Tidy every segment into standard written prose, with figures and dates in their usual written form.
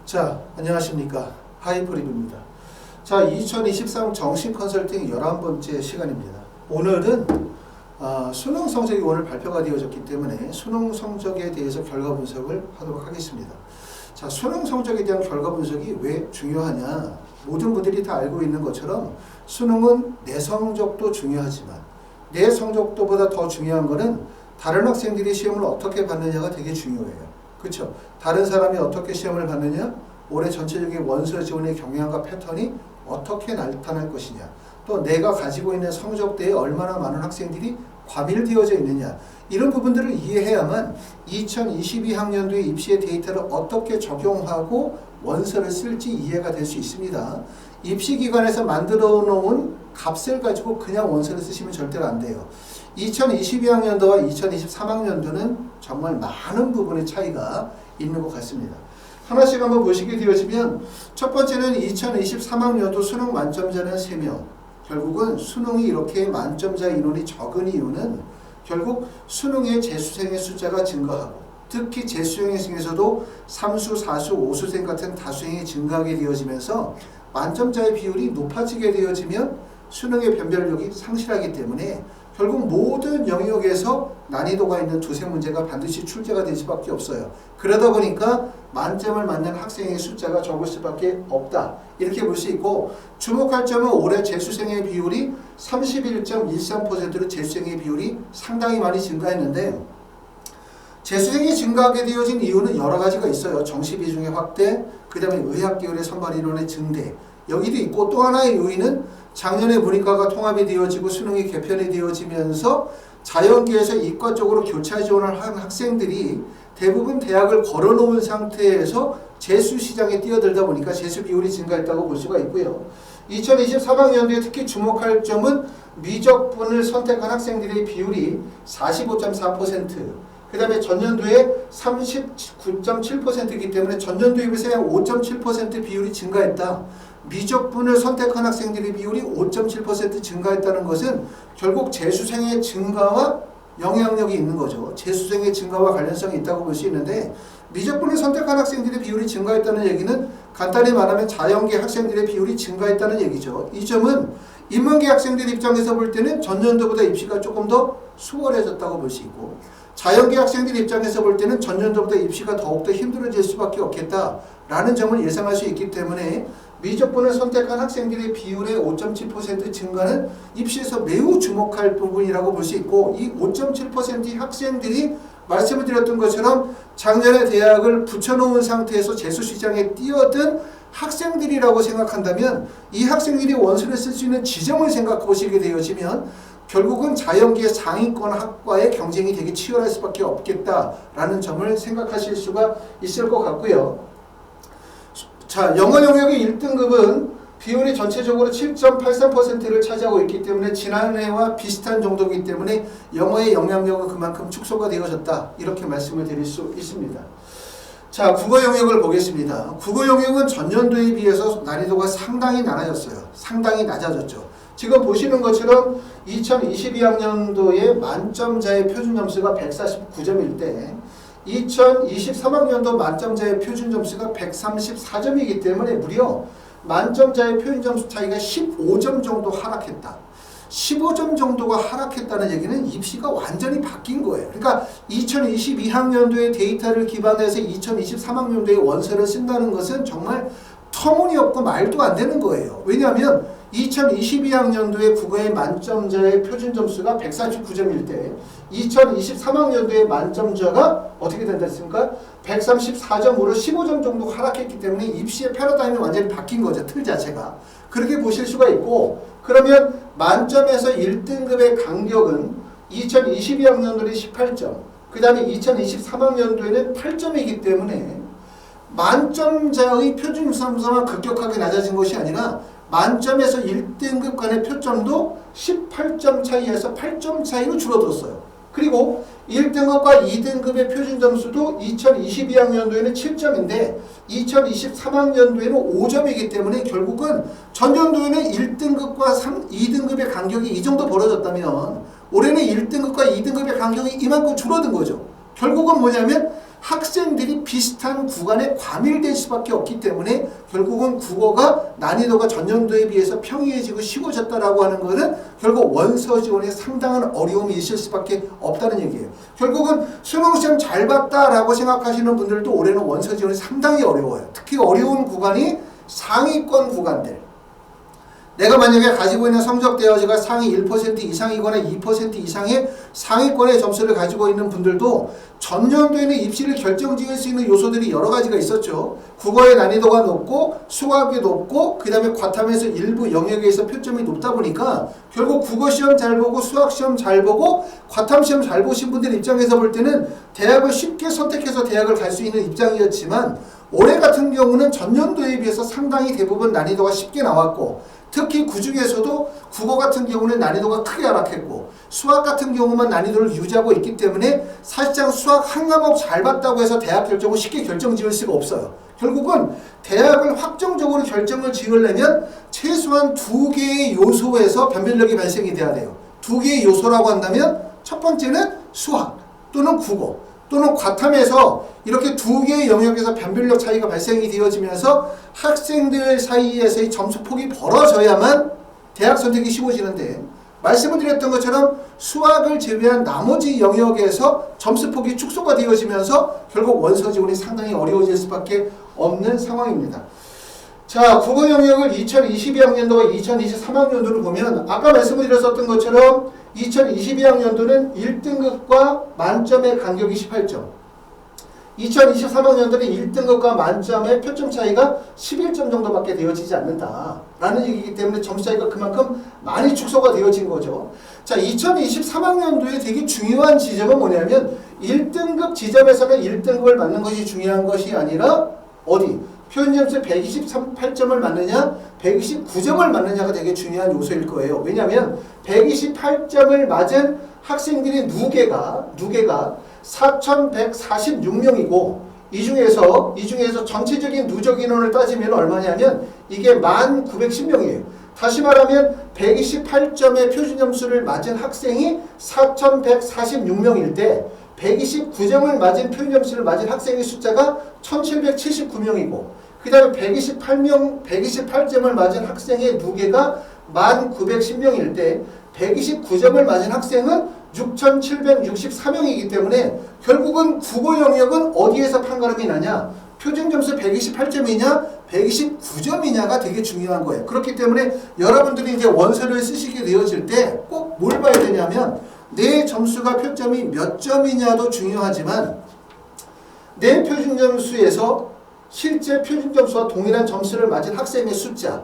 자, 안녕하십니까. 하이퍼립입니다. 자, 2023 정신 컨설팅 11번째 시간입니다. 오늘은 수능 성적이 오늘 발표가 되어졌기 때문에 수능 성적에 대해서 결과 분석을 하도록 하겠습니다. 자, 수능 성적에 대한 결과 분석이 왜 중요하냐? 모든 분들이 다 알고 있는 것처럼 수능은 내 성적도 중요하지만 내 성적도보다 더 중요한 것은 다른 학생들이 시험을 어떻게 받느냐가 되게 중요해요. 그렇죠? 다른 사람이 어떻게 시험을 받느냐? 올해 전체적인 원서 지원의 경향과 패턴이 어떻게 나타날 것이냐? 또 내가 가지고 있는 성적대에 얼마나 많은 학생들이 과밀되어져 있느냐? 이런 부분들을 이해해야만 2022학년도의 입시의 데이터를 어떻게 적용하고 원서를 쓸지 이해가 될 수 있습니다. 입시기관에서 만들어 놓은 값을 가지고 그냥 원서를 쓰시면 절대로 안 돼요. 2022학년도와 2023학년도는 정말 많은 부분의 차이가 있는 것 같습니다. 하나씩 한번 보시게 되어지면 첫 번째는 2023학년도 수능 만점자는 3명. 결국은 수능이 이렇게 만점자 인원이 적은 이유는 결국 수능의 재수생의 숫자가 증가하고 특히 재수생 중에서도 3수, 4수, 5수생 같은 다수생이 증가하게 되어지면서 만점자의 비율이 높아지게 되어지면 수능의 변별력이 상실하기 때문에 결국 모든 영역에서 난이도가 있는 두세 문제가 반드시 출제가 될 수밖에 없어요. 그러다 보니까 만점을 맞는 학생의 숫자가 적을 수밖에 없다. 이렇게 볼 수 있고 주목할 점은 올해 재수생의 비율이 31.13%로 재수생의 비율이 상당히 많이 증가했는데 재수생이 증가하게 되어진 이유는 여러 가지가 있어요. 정시 비중의 확대, 그 다음에 의학계열의 선발 인원의 증대 여기도 있고 또 하나의 요인은 작년에 문이과가 통합이 되어지고 수능이 개편이 되어지면서 자연계에서 이과 쪽으로 교차 지원을 한 학생들이 대부분 대학을 걸어놓은 상태에서 재수 시장에 뛰어들다 보니까 재수 비율이 증가했다고 볼 수가 있고요. 2023학년도에 특히 주목할 점은 미적분을 선택한 학생들의 비율이 45.4%, 그 다음에 전년도에 39.7%이기 때문에 전년도에 비해서 5.7% 비율이 증가했다. 미적분을 선택한 학생들의 비율이 5.7% 증가했다는 것은 결국 재수생의 증가와 영향력이 있는 거죠. 재수생의 증가와 관련성이 있다고 볼 수 있는데 미적분을 선택한 학생들의 비율이 증가했다는 얘기는 간단히 말하면 자연계 학생들의 비율이 증가했다는 얘기죠. 이 점은 인문계 학생들 입장에서 볼 때는 전년도보다 입시가 조금 더 수월해졌다고 볼 수 있고 자연계 학생들 입장에서 볼 때는 전년도보다 입시가 더욱더 힘들어질 수밖에 없겠다라는 점을 예상할 수 있기 때문에 미적분을 선택한 학생들의 비율의 5.7% 증가는 입시에서 매우 주목할 부분이라고 볼 수 있고 이 5.7%의 학생들이 말씀을 드렸던 것처럼 작년에 대학을 붙여놓은 상태에서 재수시장에 뛰어든 학생들이라고 생각한다면 이 학생들이 원서를 쓸 수 있는 지점을 생각해 보시게 되어지면 결국은 자연계 상위권 학과의 경쟁이 되게 치열할 수밖에 없겠다라는 점을 생각하실 수가 있을 것 같고요. 자, 영어 영역의 1등급은 비율이 전체적으로 7.83%를 차지하고 있기 때문에 지난해와 비슷한 정도이기 때문에 영어의 영향력은 그만큼 축소가 되어졌다. 이렇게 말씀을 드릴 수 있습니다. 자, 국어 영역을 보겠습니다. 국어 영역은 전년도에 비해서 난이도가 상당히 낮아졌어요. 상당히 낮아졌죠. 지금 보시는 것처럼 2022학년도에 만점자의 표준 점수가 149점일 때 2023학년도 만점자의 표준 점수가 134점이기 때문에 무려 만점자의 표준 점수 차이가 15점 정도 하락했다. 15점 정도가 하락했다는 얘기는 입시가 완전히 바뀐 거예요. 그러니까 2022학년도의 데이터를 기반해서 2023학년도에 원서를 쓴다는 것은 정말 터무니없고 말도 안 되는 거예요. 왜냐하면 2022학년도에 국어의 만점자의 표준 점수가 149점일 때 2023학년도의 만점자가 어떻게 된다 했습니까? 134점으로 15점 정도 하락했기 때문에 입시의 패러다임이 완전히 바뀐 거죠. 틀 자체가. 그렇게 보실 수가 있고 그러면 만점에서 1등급의 간격은 2022학년도에 18점 그 다음에 2023학년도에는 8점이기 때문에 만점자의 표준 점수만 급격하게 낮아진 것이 아니라 만점에서 1등급 간의 표점도 18점 차이에서 8점 차이로 줄어들었어요. 그리고 1등급과 2등급의 표준 점수도 2022학년도에는 7점인데 2023학년도에는 5점이기 때문에 결국은 전년도에는 1등급과 2등급의 간격이 이 정도 벌어졌다면 올해는 1등급과 2등급의 간격이 이만큼 줄어든 거죠. 결국은 뭐냐면 학생들이 비슷한 구간에 과밀될 수밖에 없기 때문에 결국은 국어가 난이도가 전년도에 비해서 평이해지고 쉬워졌다라고 하는 것은 결국 원서 지원에 상당한 어려움이 있을 수밖에 없다는 얘기예요. 결국은 수능시험 잘 봤다라고 생각하시는 분들도 올해는 원서 지원이 상당히 어려워요. 특히 어려운 구간이 상위권 구간들. 내가 만약에 가지고 있는 성적 대여지가 상위 1% 이상이거나 2% 이상의 상위권의 점수를 가지고 있는 분들도 전년도에는 입시를 결정지을 수 있는 요소들이 여러 가지가 있었죠. 국어의 난이도가 높고 수학이 높고 그 다음에 과탐에서 일부 영역에서 표점이 높다 보니까 결국 국어시험 잘 보고 수학시험 잘 보고 과탐시험 잘 보신 분들 입장에서 볼 때는 대학을 쉽게 선택해서 대학을 갈 수 있는 입장이었지만 올해 같은 경우는 전년도에 비해서 상당히 대부분 난이도가 쉽게 나왔고 특히 그 중에서도 국어 같은 경우는 난이도가 크게 하락했고 수학 같은 경우만 난이도를 유지하고 있기 때문에 사실상 수학 한 과목 잘 봤다고 해서 대학 결정을 쉽게 결정 지을 수가 없어요. 결국은 대학을 확정적으로 결정을 지으려면 최소한 두 개의 요소에서 변별력이 발생이 돼야 돼요. 두 개의 요소라고 한다면 첫 번째는 수학 또는 국어 또는 과탐에서 이렇게 두 개의 영역에서 변별력 차이가 발생이 되어지면서 학생들 사이에서의 점수폭이 벌어져야만 대학 선택이 쉬워지는데 말씀을 드렸던 것처럼 수학을 제외한 나머지 영역에서 점수폭이 축소가 되어지면서 결국 원서 지원이 상당히 어려워질 수밖에 없는 상황입니다. 자, 국어 영역을 2022학년도와 2023학년도를 보면 아까 말씀을 드렸었던 것처럼 2022학년도는 1등급과 만점의 간격이 18점 2023학년도는 1등급과 만점의 표점 차이가 11점 정도밖에 되어지지 않는다라는 얘기이기 때문에 점수 차이가 그만큼 많이 축소가 되어진 거죠. 자, 2023학년도에 되게 중요한 지점은 뭐냐면 1등급 지점에서는 1등급을 맞는 것이 중요한 것이 아니라 어디? 표준점수 128점을 맞느냐 129점을 맞느냐가 되게 중요한 요소일 거예요. 왜냐하면 128점을 맞은 학생들이 누계가 4,146명이고 이 중에서 전체적인 누적 인원을 따지면 얼마냐면 이게 1,910명이에요. 다시 말하면 128점의 표준점수를 맞은 학생이 4,146명일 때 129점을 맞은 표준점수를 맞은 학생의 숫자가 1,779명이고 그 다음에 128점을 맞은 학생의 누계가 1,910명일 때 129점을 맞은 학생은 6,764명이기 때문에 결국은 국어 영역은 어디에서 판가름이 나냐? 표준점수 128점이냐 129점이냐가 되게 중요한 거예요. 그렇기 때문에 여러분들이 이제 원서를 쓰시게 되어질 때 꼭 뭘 봐야 되냐면 내 점수가 표점이 몇 점이냐도 중요하지만 내 표준점수에서 실제 표준점수와 동일한 점수를 맞은 학생의 숫자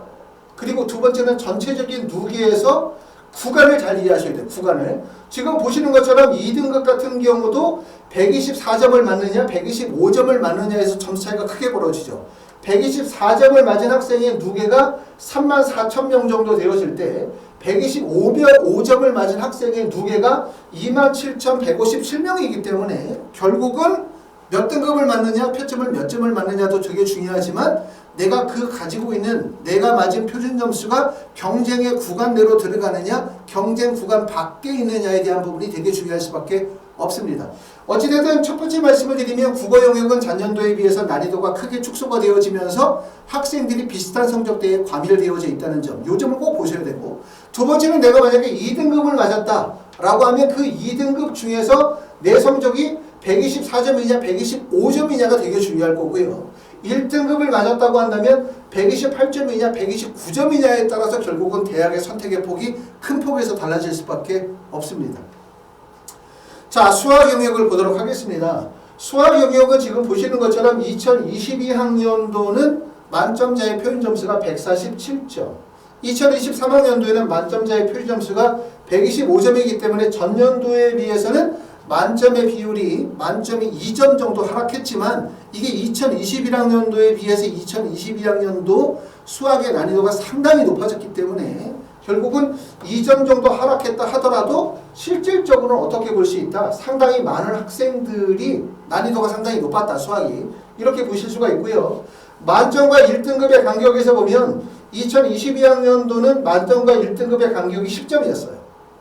그리고 두 번째는 전체적인 누계에서 구간을 잘 이해하셔야 돼요. 구간을. 지금 보시는 것처럼 2등급 같은 경우도 124점을 맞느냐 125점을 맞느냐에서 점수 차이가 크게 벌어지죠. 124점을 맞은 학생의 누계가 34,000명 정도 되어질 때 125점을 맞은 학생의 누계가 27,157명이기 때문에 결국은 몇 등급을 맞느냐 표점을 몇 점을 맞느냐도 되게 중요하지만 내가 가지고 있는 내가 맞은 표준 점수가 경쟁의 구간 내로 들어가느냐 경쟁 구간 밖에 있느냐에 대한 부분이 되게 중요할 수밖에 없습니다. 어찌됐든 첫 번째 말씀을 드리면 국어 영역은 전년도에 비해서 난이도가 크게 축소가 되어지면서 학생들이 비슷한 성적대에 과밀되어져 있다는 점, 이 점을 꼭 보셔야 되고 두 번째는 내가 만약에 2등급을 맞았다라고 하면 그 2등급 중에서 내 성적이 124점이냐 125점이냐가 되게 중요할 거고요. 1등급을 맞았다고 한다면 128점이냐 129점이냐에 따라서 결국은 대학의 선택의 폭이 큰 폭에서 달라질 수밖에 없습니다. 자, 수학 영역을 보도록 하겠습니다. 수학 영역은 지금 보시는 것처럼 2022학년도는 만점자의 표준점수가 147점 2023학년도에는 만점자의 표준점수가 125점이기 때문에 전년도에 비해서는 만점의 비율이 만점이 2점 정도 하락했지만 이게 2021학년도에 비해서 2022학년도 수학의 난이도가 상당히 높아졌기 때문에 결국은 2점 정도 하락했다 하더라도 실질적으로는 어떻게 볼 수 있다? 상당히 많은 학생들이 난이도가 상당히 높았다. 수학이. 이렇게 보실 수가 있고요. 만점과 1등급의 간격에서 보면 2022학년도는 만점과 1등급의 간격이 10점이었어요.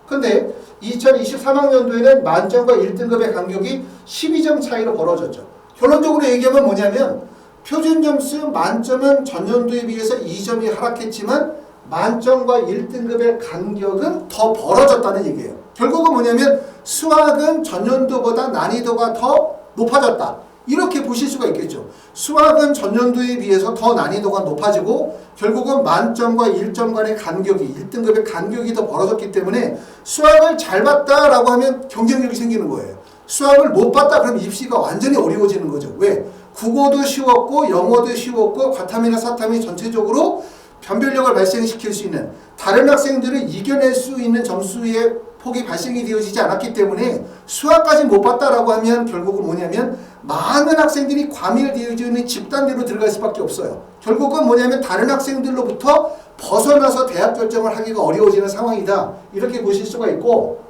근데 2023학년도에는 만점과 1등급의 간격이 12점 차이로 벌어졌죠. 결론적으로 얘기하면 뭐냐면 표준 점수 만점은 전년도에 비해서 2점이 하락했지만 만점과 1등급의 간격은 더 벌어졌다는 얘기예요. 결국은 뭐냐면 수학은 전년도보다 난이도가 더 높아졌다. 이렇게 보실 수가 있겠죠. 수학은 전년도에 비해서 더 난이도가 높아지고 결국은 만점과 1점 간의 간격이 1등급의 간격이 더 벌어졌기 때문에 수학을 잘 봤다라고 하면 경쟁력이 생기는 거예요. 수학을 못 봤다 그러면 입시가 완전히 어려워지는 거죠. 왜? 국어도 쉬웠고 영어도 쉬웠고 과탐이나 사탐이 전체적으로 변별력을 발생시킬 수 있는 다른 학생들을 이겨낼 수 있는 점수의 폭이 발생이 되어지지 않았기 때문에 수학까지 못 봤다라고 하면 결국은 뭐냐면 많은 학생들이 과밀되어져 있는 집단대로 들어갈 수밖에 없어요. 결국은 뭐냐면 다른 학생들로부터 벗어나서 대학 결정을 하기가 어려워지는 상황이다. 이렇게 보실 수가 있고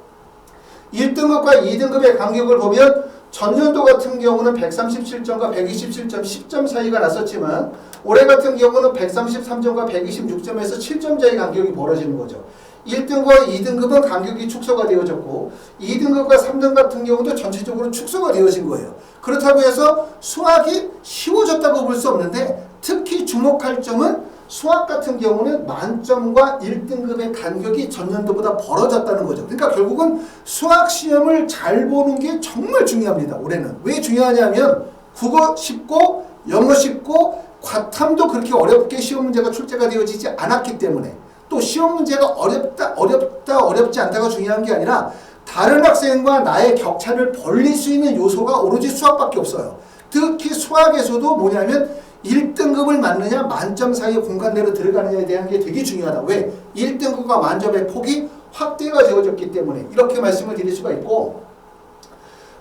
1등급과 2등급의 간격을 보면 전년도 같은 경우는 137점과 127점 10점 사이가 났었지만 올해 같은 경우는 133점과 126점에서 7점 차이 간격이 벌어지는 거죠. 1등급과 2등급은 간격이 축소가 되어졌고 2등급과 3등 같은 경우도 전체적으로 축소가 되어진 거예요. 그렇다고 해서 수학이 쉬워졌다고 볼 수 없는데 특히 주목할 점은 수학 같은 경우는 만점과 1등급의 간격이 전년도보다 벌어졌다는 거죠. 그러니까 결국은 수학 시험을 잘 보는 게 정말 중요합니다. 올해는. 왜 중요하냐면 국어 쉽고 영어 쉽고 과탐도 그렇게 어렵게 시험 문제가 출제가 되어지지 않았기 때문에 또 시험 문제가 어렵지 않다가 중요한 게 아니라 다른 학생과 나의 격차를 벌릴 수 있는 요소가 오로지 수학밖에 없어요. 특히 수학에서도 뭐냐면 1등급을 맞느냐 만점 사이의 공간 내로 들어가느냐에 대한 게 되게 중요하다. 왜? 1등급과 만점의 폭이 확대가 되어졌기 때문에 이렇게 말씀을 드릴 수가 있고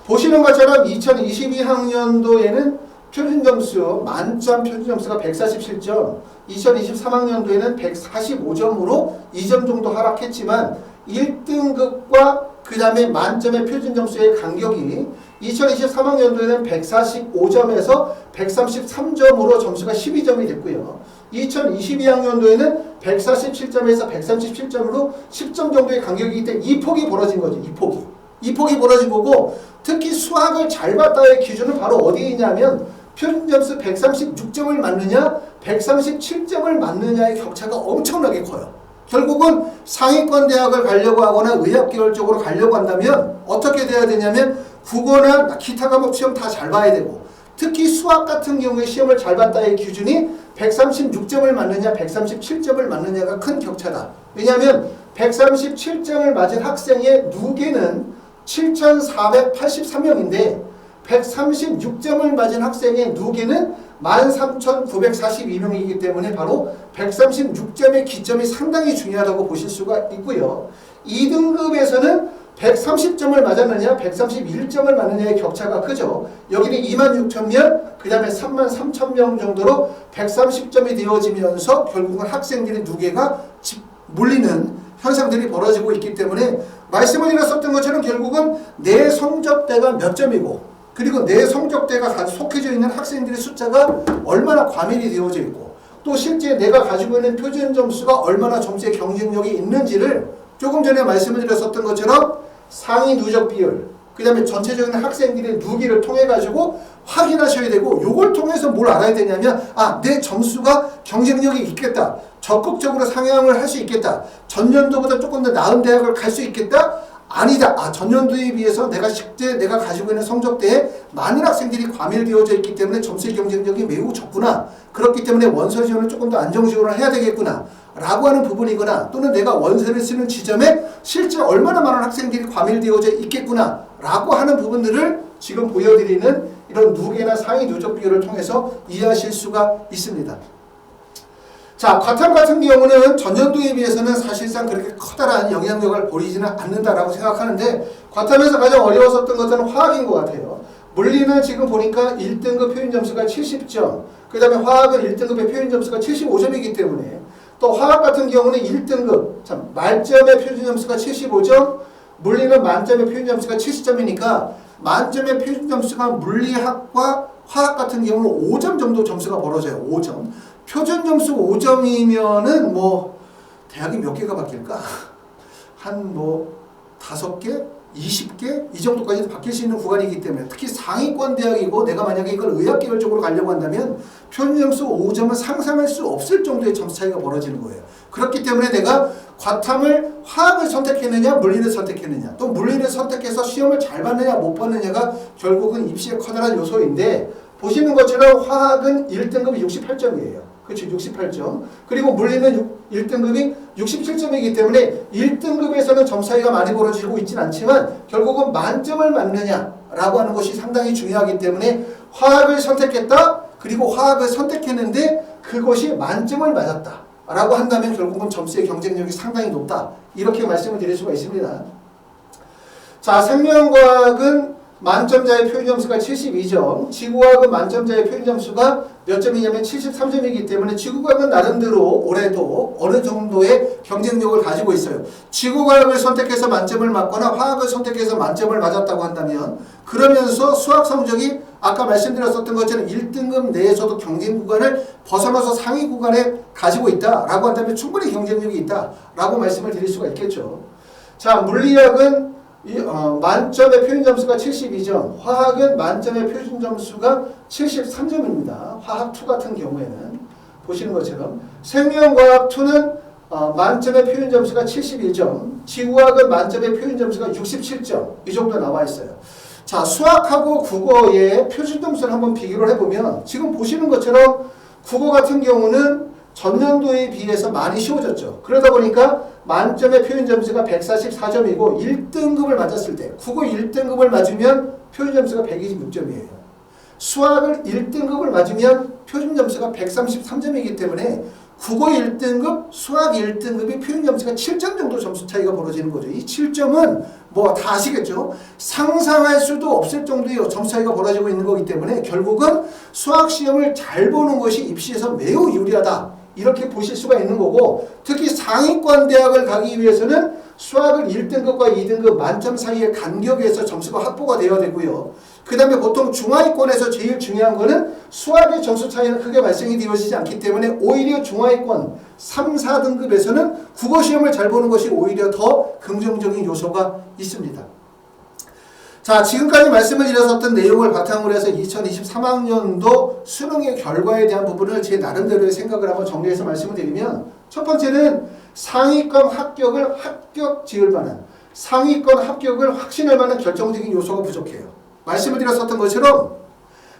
보시는 것처럼 2022학년도에는 표준점수 만점 표준점수가 147점 2023학년도에는 145점으로 2점 정도 하락했지만 1등급과 그 다음에 만점의 표준점수의 간격이 2023학년도에는 145점에서 133점으로 점수가 12점이 됐고요. 2022학년도에는 147점에서 137점으로 10점 정도의 간격이기 때문에 이 폭이 벌어진 거죠. 이 폭이 벌어진 거고 특히 수학을 잘 봤다의 기준은 바로 어디에 있냐면 표준점수 136점을 맞느냐 137점을 맞느냐의 격차가 엄청나게 커요. 결국은 상위권 대학을 가려고 하거나 의학계열 쪽으로 가려고 한다면 어떻게 돼야 되냐면 국어나 기타 과목 시험 다 잘 봐야 되고 특히 수학 같은 경우에 시험을 잘 봤다의 기준이 136점을 맞느냐 137점을 맞느냐가 큰 격차다. 왜냐하면 137점을 맞은 학생의 누계는 7,483명인데 136점을 맞은 학생의 누계는 13,942명이기 때문에 바로 136점의 기점이 상당히 중요하다고 보실 수가 있고요. 2등급에서는 130점을 맞았느냐 131점을 맞느냐의 격차가 크죠. 여기는 26,000명 그 다음에 33,000명 정도로 130점이 되어지면서 결국은 학생들의 누계가 몰리는 현상들이 벌어지고 있기 때문에 말씀을 드렸었던 것처럼 결국은 내 성적대가 몇 점이고 그리고 내 성적대가 속해져 있는 학생들의 숫자가 얼마나 과밀이 되어져 있고 또 실제 내가 가지고 있는 표준 점수가 얼마나 점수의 경쟁력이 있는지를 조금 전에 말씀을 드렸었던 것처럼 상위 누적 비율 그 다음에 전체적인 학생들의 누기를 통해 가지고 확인하셔야 되고 요걸 통해서 뭘 알아야 되냐면 내 점수가 경쟁력이 있겠다. 적극적으로 상향을 할 수 있겠다. 전년도보다 조금 더 나은 대학을 갈 수 있겠다. 아니다. 전년도에 비해서 실제 내가 가지고 있는 성적대에 많은 학생들이 과밀되어져 있기 때문에 점수의 경쟁력이 매우 적구나. 그렇기 때문에 원서 지원을 조금 더 안정적으로 해야 되겠구나. 라고 하는 부분이거나 또는 내가 원서를 쓰는 지점에 실제 얼마나 많은 학생들이 과밀되어져 있겠구나. 라고 하는 부분들을 지금 보여드리는 이런 누계나 상위 누적 비율을 통해서 이해하실 수가 있습니다. 자, 과탐 같은 경우는 전년도에 비해서는 사실상 그렇게 커다란 영향력을 보이지는 않는다라고 생각하는데 과탐에서 가장 어려웠었던 것은 화학인 것 같아요. 물리는 지금 보니까 1등급 표준 점수가 70점, 그 다음에 화학은 1등급의 표준 점수가 75점이기 때문에 또 화학 같은 경우는 1등급, 만점의 표준 점수가 75점, 물리는 만점의 표준 점수가 70점이니까 만점의 표준 점수가 물리학과 화학 같은 경우는 5점 정도 점수가 벌어져요. 5점. 표준 점수 5점이면은 대학이 몇 개가 바뀔까? 한 5개? 20개 이 정도까지도 바뀔 수 있는 구간이기 때문에 특히 상위권 대학이고 내가 만약에 이걸 의학계열 쪽으로 가려고 한다면 표준점수 5점은 상상할 수 없을 정도의 점수 차이가 벌어지는 거예요. 그렇기 때문에 내가 과탐을 화학을 선택했느냐 물리를 선택했느냐 또 물리를 선택해서 시험을 잘 봤느냐 못 봤느냐가 결국은 입시의 커다란 요소인데 보시는 것처럼 화학은 1등급이 68점이에요. 그렇죠. 68점. 그리고 물리는 1등급이 67점이기 때문에 1등급에서는 점수 차이가 많이 벌어지고 있진 않지만 결국은 만점을 맞느냐라고 하는 것이 상당히 중요하기 때문에 화학을 선택했다. 그리고 화학을 선택했는데 그것이 만점을 맞았다. 라고 한다면 결국은 점수의 경쟁력이 상당히 높다. 이렇게 말씀을 드릴 수가 있습니다. 자, 생명과학은 만점자의 표준점수가 72점, 지구과학은 만점자의 표준점수가 몇 점이냐면 73점이기 때문에 지구과학은 나름대로 올해도 어느 정도의 경쟁력을 가지고 있어요. 지구과학을 선택해서 만점을 맞거나 화학을 선택해서 만점을 맞았다고 한다면 그러면서 수학 성적이 아까 말씀드렸었던 것처럼 1등급 내에서도 경쟁 구간을 벗어나서 상위 구간에 가지고 있다라고 한다면 충분히 경쟁력이 있다라고 말씀을 드릴 수가 있겠죠. 자, 물리학은 만점의 표준점수가 72점, 화학은 만점의 표준점수가 73점입니다. 화학2 같은 경우에는 보시는 것처럼 생명과학2는 만점의 표준점수가 71점, 지구과학은 만점의 표준점수가 67점 이 정도 나와 있어요. 자, 수학하고 국어의 표준점수를 한번 비교를 해보면 지금 보시는 것처럼 국어 같은 경우는 전년도에 비해서 많이 쉬워졌죠. 그러다 보니까 만점의 표준점수가 144점이고 1등급을 맞았을 때 국어 1등급을 맞으면 표준점수가 126점이에요. 수학을 1등급을 맞으면 표준점수가 133점이기 때문에 국어 1등급, 수학 1등급이 표준점수가 7점 정도 점수 차이가 벌어지는 거죠. 이 7점은 뭐 다 아시겠죠? 상상할 수도 없을 정도의 점수 차이가 벌어지고 있는 거기 때문에 결국은 수학 시험을 잘 보는 것이 입시에서 매우 유리하다. 이렇게 보실 수가 있는 거고 특히 상위권 대학을 가기 위해서는 수학을 1등급과 2등급 만점 사이의 간격에서 점수가 확보가 되어야 되고요. 그 다음에 보통 중하위권에서 제일 중요한 거는 수학의 점수 차이는 크게 발생이 되어지지 않기 때문에 오히려 중하위권 3, 4등급에서는 국어 시험을 잘 보는 것이 오히려 더 긍정적인 요소가 있습니다. 자, 지금까지 말씀을 드렸었던 내용을 바탕으로 해서 2023학년도 수능의 결과에 대한 부분을 제 나름대로의 생각을 한번 정리해서 말씀을 드리면 첫 번째는 상위권 합격을 합격 지을 만한 상위권 합격을 확신할 만한 결정적인 요소가 부족해요. 말씀을 드렸었던 것처럼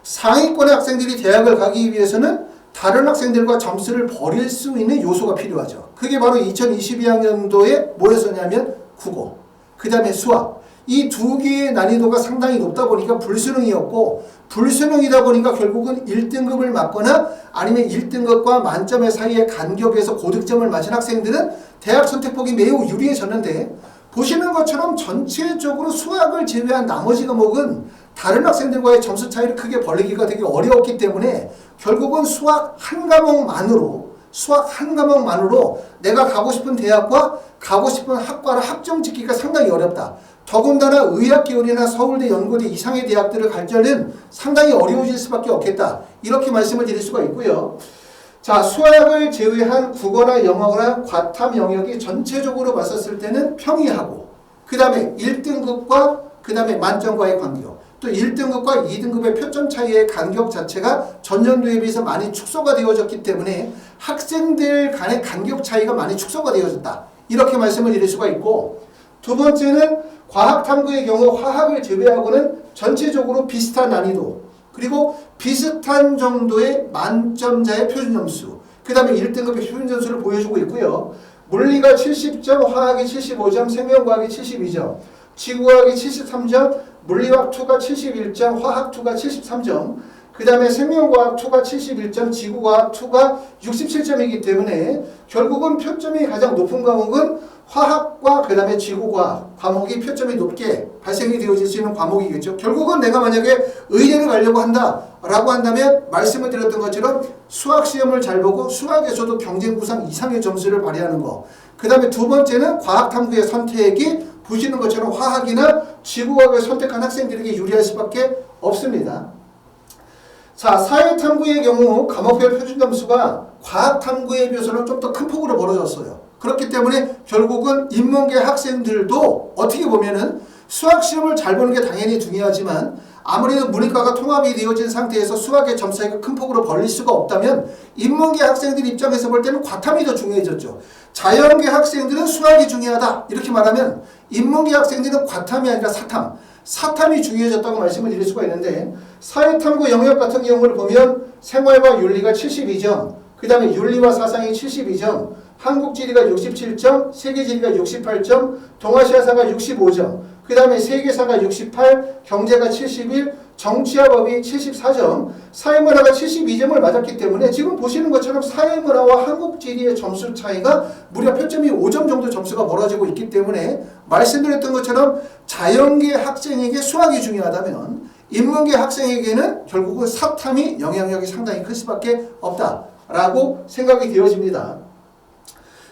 상위권의 학생들이 대학을 가기 위해서는 다른 학생들과 점수를 벌일 수 있는 요소가 필요하죠. 그게 바로 2022학년도에 뭐였었냐면 국어, 그 다음에 수학 이 두 개의 난이도가 상당히 높다 보니까 불수능이었고 불수능이다 보니까 결국은 1등급을 맞거나 아니면 1등급과 만점의 사이의 간격에서 고득점을 맞은 학생들은 대학 선택폭이 매우 유리해졌는데 보시는 것처럼 전체적으로 수학을 제외한 나머지 과목은 다른 학생들과의 점수 차이를 크게 벌리기가 되게 어려웠기 때문에 결국은 수학 한 과목만으로 내가 가고 싶은 대학과 가고 싶은 학과를 학점짓기가 상당히 어렵다. 더군다나 의학계열이나 서울대, 연고대 이상의 대학들을 갈 때는 상당히 어려워질 수밖에 없겠다. 이렇게 말씀을 드릴 수가 있고요. 자, 수학을 제외한 국어나 영어나 과탐 영역이 전체적으로 봤었을 때는 평이하고 그 다음에 1등급과 그 다음에 만점과의 간격 또 1등급과 2등급의 표점 차이의 간격 자체가 전년도에 비해서 많이 축소가 되어졌기 때문에 학생들 간의 간격 차이가 많이 축소가 되어졌다. 이렇게 말씀을 드릴 수가 있고 두 번째는 과학탐구의 경우 화학을 제외하고는 전체적으로 비슷한 난이도 그리고 비슷한 정도의 만점자의 표준점수 그 다음에 1등급의 표준점수를 보여주고 있고요. 물리가 70점, 화학이 75점, 생명과학이 72점, 지구과학이 73점, 물리학2가 71점, 화학2가 73점 그 다음에 생명과학2가 71점, 지구과학2가 67점이기 때문에 결국은 표점이 가장 높은 과목은 화학과 그 다음에 지구과학 과목이 표점이 높게 발생이 되어질 수 있는 과목이겠죠. 결국은 내가 만약에 의대를 가려고 한다라고 한다면 말씀을 드렸던 것처럼 수학시험을 잘 보고 수학에서도 경쟁구상 이상의 점수를 발휘하는 거. 그 다음에 두 번째는 과학탐구의 선택이 보시는 것처럼 화학이나 지구과학을 선택한 학생들에게 유리할 수밖에 없습니다. 자, 사회탐구의 경우 과목별 표준점수가 과학탐구에 비해서는 좀 더 큰 폭으로 벌어졌어요. 그렇기 때문에 결국은 인문계 학생들도 어떻게 보면은 수학 시험을 잘 보는 게 당연히 중요하지만 아무래도 문이과가 통합이 되어진 상태에서 수학의 점 차이가 큰 폭으로 벌릴 수가 없다면 인문계 학생들 입장에서 볼 때는 과탐이 더 중요해졌죠. 자연계 학생들은 수학이 중요하다 이렇게 말하면 인문계 학생들은 과탐이 아니라 사탐이 중요해졌다고 말씀을 드릴 수가 있는데 사회탐구 영역 같은 경우를 보면 생활과 윤리가 72점, 그 다음에 윤리와 사상이 72점, 한국지리가 67점, 세계지리가 68점, 동아시아사가 65점, 그 다음에 세계사가 68, 경제가 71, 정치와 법이 74점, 사회문화가 72점을 맞았기 때문에 지금 보시는 것처럼 사회문화와 한국지리의 점수 차이가 무려 표점이 5점 정도 점수가 벌어지고 있기 때문에 말씀드렸던 것처럼 자연계 학생에게 수학이 중요하다면 인문계 학생에게는 결국은 사탐이 영향력이 상당히 클 수밖에 없다라고 생각이 되어집니다.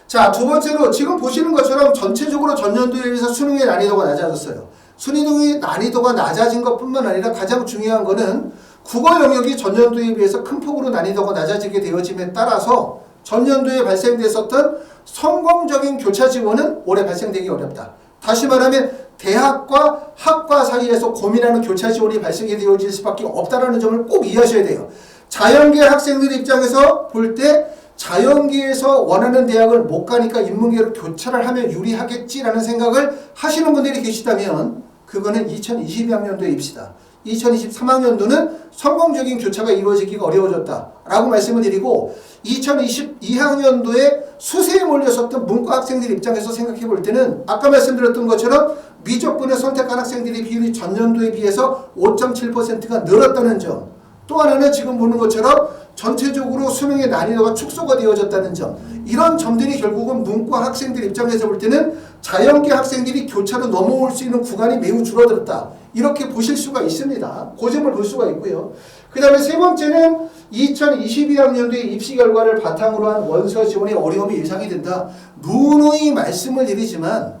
자, 두 번째로 지금 보시는 것처럼 전체적으로 전년도에 비해서 수능의 난이도가 낮아졌어요. 수능의 난이도가 낮아진 것뿐만 아니라 가장 중요한 거는 국어 영역이 전년도에 비해서 큰 폭으로 난이도가 낮아지게 되어짐에 따라서 전년도에 발생됐었던 성공적인 교차 지원은 올해 발생되기 어렵다. 다시 말하면 대학과 학과 사이에서 고민하는 교차 지원이 발생이 되어질 수밖에 없다는 점을 꼭 이해하셔야 돼요. 자연계 학생들 입장에서 볼 때 자연계에서 원하는 대학을 못 가니까 인문계로 교차를 하면 유리하겠지라는 생각을 하시는 분들이 계시다면 그거는 2022학년도의 입시다. 2023학년도는 성공적인 교차가 이루어지기가 어려워졌다라고 말씀을 드리고 2022학년도에 수세에 몰렸었던 문과 학생들 입장에서 생각해 볼 때는 아까 말씀드렸던 것처럼 미적분을 선택한 학생들의 비율이 전년도에 비해서 5.7%가 늘었다는 점, 또 하나는 지금 보는 것처럼 전체적으로 수능의 난이도가 축소가 되어졌다는 점, 이런 점들이 결국은 문과 학생들 입장에서 볼 때는 자연계 학생들이 교차로 넘어올 수 있는 구간이 매우 줄어들었다, 이렇게 보실 수가 있습니다. 그 점을 볼 수가 있고요. 그 다음에 세 번째는 2022학년도의 입시 결과를 바탕으로 한 원서 지원의 어려움이 예상이 된다. 누누이 말씀을 드리지만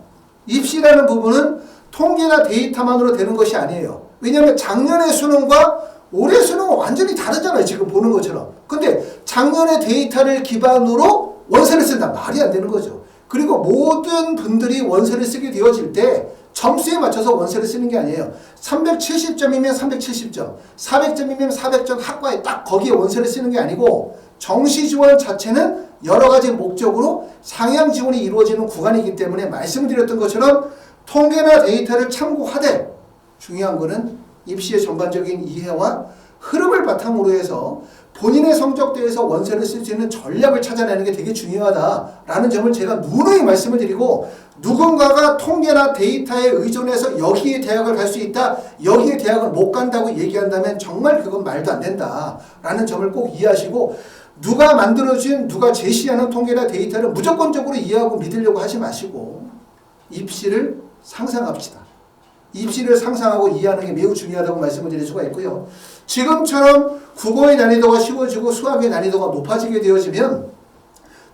입시라는 부분은 통계나 데이터만으로 되는 것이 아니에요. 왜냐하면 작년의 수능과 올해 수능은 완전히 다르잖아요. 지금 보는 것처럼. 근데 작년의 데이터를 기반으로 원서를 쓴다. 말이 안 되는 거죠. 그리고 모든 분들이 원서를 쓰게 되어질 때 점수에 맞춰서 원서를 쓰는 게 아니에요. 370점이면 370점, 400점이면 400점 학과에 딱 거기에 원서를 쓰는 게 아니고 정시 지원 자체는 여러 가지 목적으로 상향 지원이 이루어지는 구간이기 때문에 말씀드렸던 것처럼 통계나 데이터를 참고하되 중요한 거는 입시의 전반적인 이해와 흐름을 바탕으로 해서 본인의 성적대에서 원서를 쓸 수 있는 전략을 찾아내는 게 되게 중요하다라는 점을 제가 누누이 말씀을 드리고, 누군가가 통계나 데이터에 의존해서 여기에 대학을 갈 수 있다, 여기에 대학을 못 간다고 얘기한다면 정말 그건 말도 안 된다라는 점을 꼭 이해하시고, 누가 만들어준, 누가 제시하는 통계나 데이터를 무조건적으로 이해하고 믿으려고 하지 마시고 입시를 상상합시다. 입시를 상상하고 이해하는 게 매우 중요하다고 말씀을 드릴 수가 있고요. 지금처럼 국어의 난이도가 쉬워지고 수학의 난이도가 높아지게 되어지면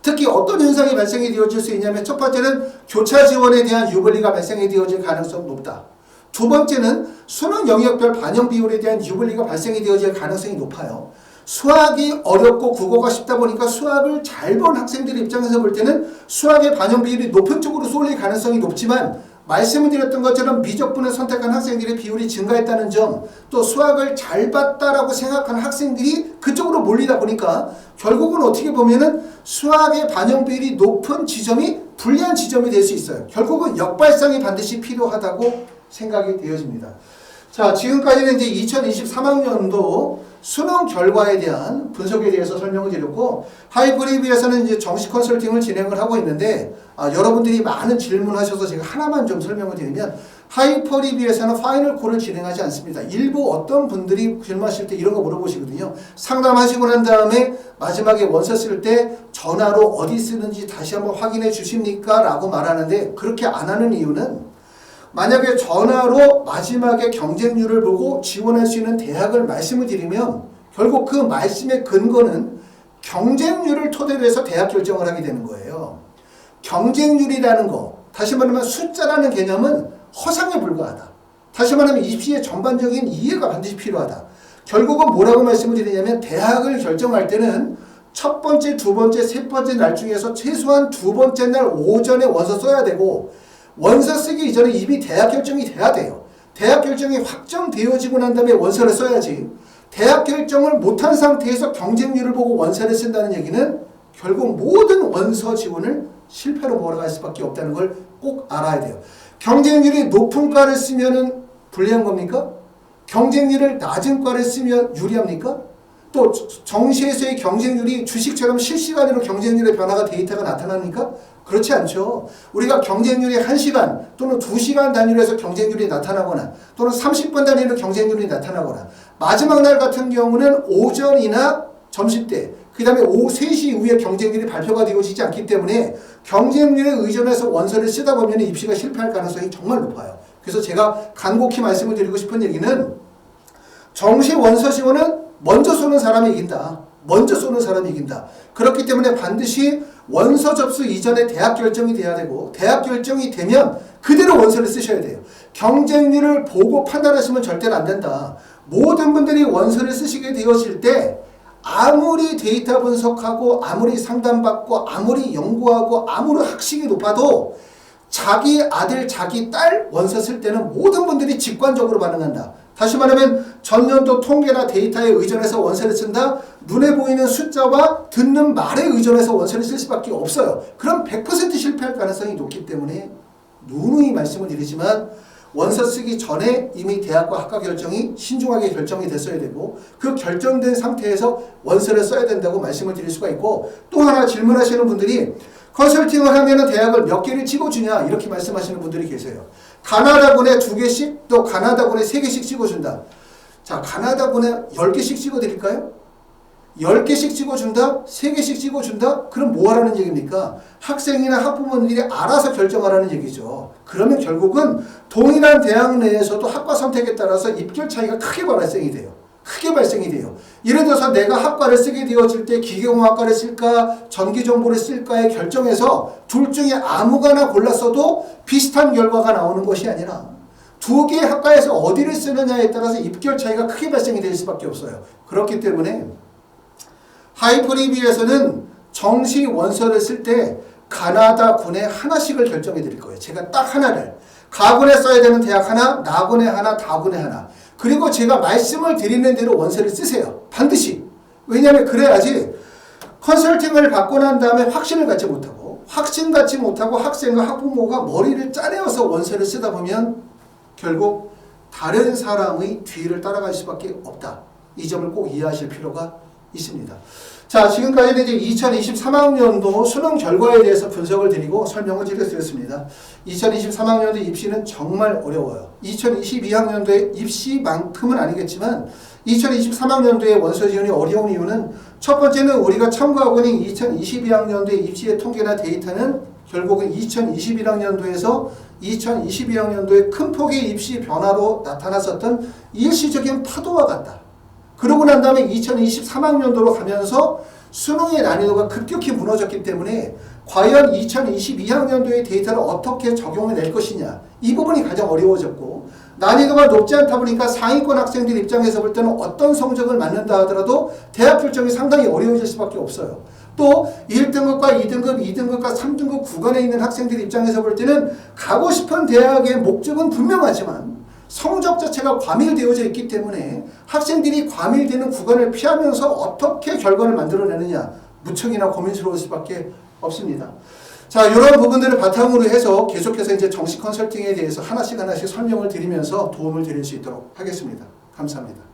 특히 어떤 현상이 발생이 되어질 수 있냐면, 첫 번째는 교차 지원에 대한 유불리가 발생이 되어질 가능성이 높다. 두 번째는 수능 영역별 반영 비율에 대한 유불리가 발생이 되어질 가능성이 높아요. 수학이 어렵고 국어가 쉽다 보니까 수학을 잘 본 학생들 입장에서 볼 때는 수학의 반영 비율이 높은 쪽으로 쏠릴 가능성이 높지만, 말씀을 드렸던 것처럼 미적분을 선택한 학생들의 비율이 증가했다는 점, 또 수학을 잘 봤다라고 생각하는 학생들이 그쪽으로 몰리다 보니까 결국은 어떻게 보면은 수학의 반영 비율이 높은 지점이 불리한 지점이 될 수 있어요. 결국은 역발상이 반드시 필요하다고 생각이 되어집니다. 자, 지금까지는 이제 2023학년도 수능 결과에 대한 분석에 대해서 설명을 드렸고, 하이프리뷰에서는 이제 정식 컨설팅을 진행을 하고 있는데, 여러분들이 많은 질문하셔서 제가 하나만 좀 설명을 드리면, 하이퍼리뷰에서는 파이널 콜을 진행하지 않습니다. 일부 어떤 분들이 질문하실 때 이런 거 물어보시거든요. 상담하시고 난 다음에 마지막에 원서 쓸 때 전화로 어디 쓰는지 다시 한번 확인해 주십니까? 라고 말하는데, 그렇게 안 하는 이유는 만약에 전화로 마지막에 경쟁률을 보고 지원할 수 있는 대학을 말씀을 드리면 결국 그 말씀의 근거는 경쟁률을 토대로 해서 대학 결정을 하게 되는 거예요. 경쟁률이라는 거, 다시 말하면 숫자라는 개념은 허상에 불과하다. 다시 말하면 입시의 전반적인 이해가 반드시 필요하다. 결국은 뭐라고 말씀을 드리냐면, 대학을 결정할 때는 첫 번째, 두 번째, 세 번째 날 중에서 최소한 두 번째 날 오전에 원서 써야 되고, 원서 쓰기 이전에 이미 대학 결정이 돼야 돼요. 대학 결정이 확정되어지고 난 다음에 원서를 써야지. 대학 결정을 못한 상태에서 경쟁률을 보고 원서를 쓴다는 얘기는 결국 모든 원서 지원을 실패로 몰아갈 수밖에 없다는 걸 꼭 알아야 돼요. 경쟁률이 높은 과를 쓰면 불리한 겁니까? 경쟁률을 낮은 과를 쓰면 유리합니까? 또 정시에서의 경쟁률이 주식처럼 실시간으로 경쟁률의 변화가 데이터가 나타납니까? 그렇지 않죠. 우리가 경쟁률이 1시간 또는 2시간 단위로 해서 경쟁률이 나타나거나 또는 30분 단위로 경쟁률이 나타나거나 마지막 날 같은 경우는 오전이나 점심때 그 다음에 오후 3시 이후에 경쟁률이 발표가 되어지지 않기 때문에 경쟁률에 의존해서 원서를 쓰다 보면 입시가 실패할 가능성이 정말 높아요. 그래서 제가 간곡히 말씀을 드리고 싶은 얘기는 정시 원서 지원은 먼저 쏘는 사람이 이긴다. 먼저 쏘는 사람이 이긴다. 그렇기 때문에 반드시 원서 접수 이전에 대학 결정이 돼야 되고 대학 결정이 되면 그대로 원서를 쓰셔야 돼요. 경쟁률을 보고 판단하시면 절대로 안 된다. 모든 분들이 원서를 쓰시게 되어질 때 아무리 데이터 분석하고 아무리 상담받고 아무리 연구하고 아무리 학식이 높아도 자기 아들 자기 딸 원서 쓸 때는 모든 분들이 직관적으로 반응한다. 다시 말하면 전년도 통계나 데이터에 의존해서 원서를 쓴다. 눈에 보이는 숫자와 듣는 말에 의존해서 원서를 쓸 수밖에 없어요. 그럼 100% 실패할 가능성이 높기 때문에 누누이 말씀을 드리지만 원서 쓰기 전에 이미 대학과 학과 결정이 신중하게 결정이 됐어야 되고 그 결정된 상태에서 원서를 써야 된다고 말씀을 드릴 수가 있고 또 하나 질문하시는 분들이 컨설팅을 하면은 대학을 몇 개를 찍어주냐 이렇게 말씀하시는 분들이 계세요. 가나다군에 2개씩 또 가나다군에 3개씩 찍어준다. 자, 가나다군에 10개씩 찍어드릴까요? 10개씩 찍어준다? 3개씩 찍어준다? 그럼 뭐 하라는 얘기입니까? 학생이나 학부모님들이 알아서 결정하라는 얘기죠. 그러면 결국은 동일한 대학 내에서도 학과 선택에 따라서 입결 차이가 크게 발생이 돼요. 크게 발생이 돼요. 예를 들어서 내가 학과를 쓰게 되어질 때 기계공학과를 쓸까 전기정보를 쓸까에 결정해서 둘 중에 아무거나 골랐어도 비슷한 결과가 나오는 것이 아니라 2개의 학과에서 어디를 쓰느냐에 따라서 입결 차이가 크게 발생이 될 수밖에 없어요. 그렇기 때문에 하이프리비에서는 정시 원서를 쓸 때 가나다군에 하나씩을 결정해 드릴 거예요. 제가 딱 하나를 가군에 써야 되는 대학 하나, 나군에 하나, 다군에 하나. 그리고 제가 말씀을 드리는 대로 원서를 쓰세요. 반드시. 왜냐하면 그래야지 컨설팅을 받고 난 다음에 확신을 갖지 못하고 학생과 학부모가 머리를 짜내어서 원서를 쓰다 보면 결국 다른 사람의 뒤를 따라갈 수밖에 없다. 이 점을 꼭 이해하실 필요가 있습니다. 자, 지금까지는 이제 2023학년도 수능 결과에 대해서 분석을 드리고 설명을 드렸습니다. 2023학년도 입시는 정말 어려워요. 2022학년도의 입시만큼은 아니겠지만 2023학년도의 원서 지원이 어려운 이유는 첫 번째는 우리가 참고하고 있는 2022학년도의 입시의 통계나 데이터는 결국은 2021학년도에서 2022학년도의 큰 폭의 입시 변화로 나타났었던 일시적인 파도와 같다. 그러고 난 다음에 2023학년도로 가면서 수능의 난이도가 급격히 무너졌기 때문에 과연 2022학년도의 데이터를 어떻게 적용해 낼 것이냐 이 부분이 가장 어려워졌고 난이도가 높지 않다 보니까 상위권 학생들 입장에서 볼 때는 어떤 성적을 맞는다 하더라도 대학 결정이 상당히 어려워질 수밖에 없어요. 또 1등급과 2등급, 2등급과 3등급 구간에 있는 학생들 입장에서 볼 때는 가고 싶은 대학의 목적은 분명하지만 성적 자체가 과밀되어져 있기 때문에 학생들이 과밀되는 구간을 피하면서 어떻게 결과를 만들어내느냐 무척이나 고민스러울 수밖에 없습니다. 자, 이런 부분들을 바탕으로 해서 계속해서 이제 정시 컨설팅에 대해서 하나씩 설명을 드리면서 도움을 드릴 수 있도록 하겠습니다. 감사합니다.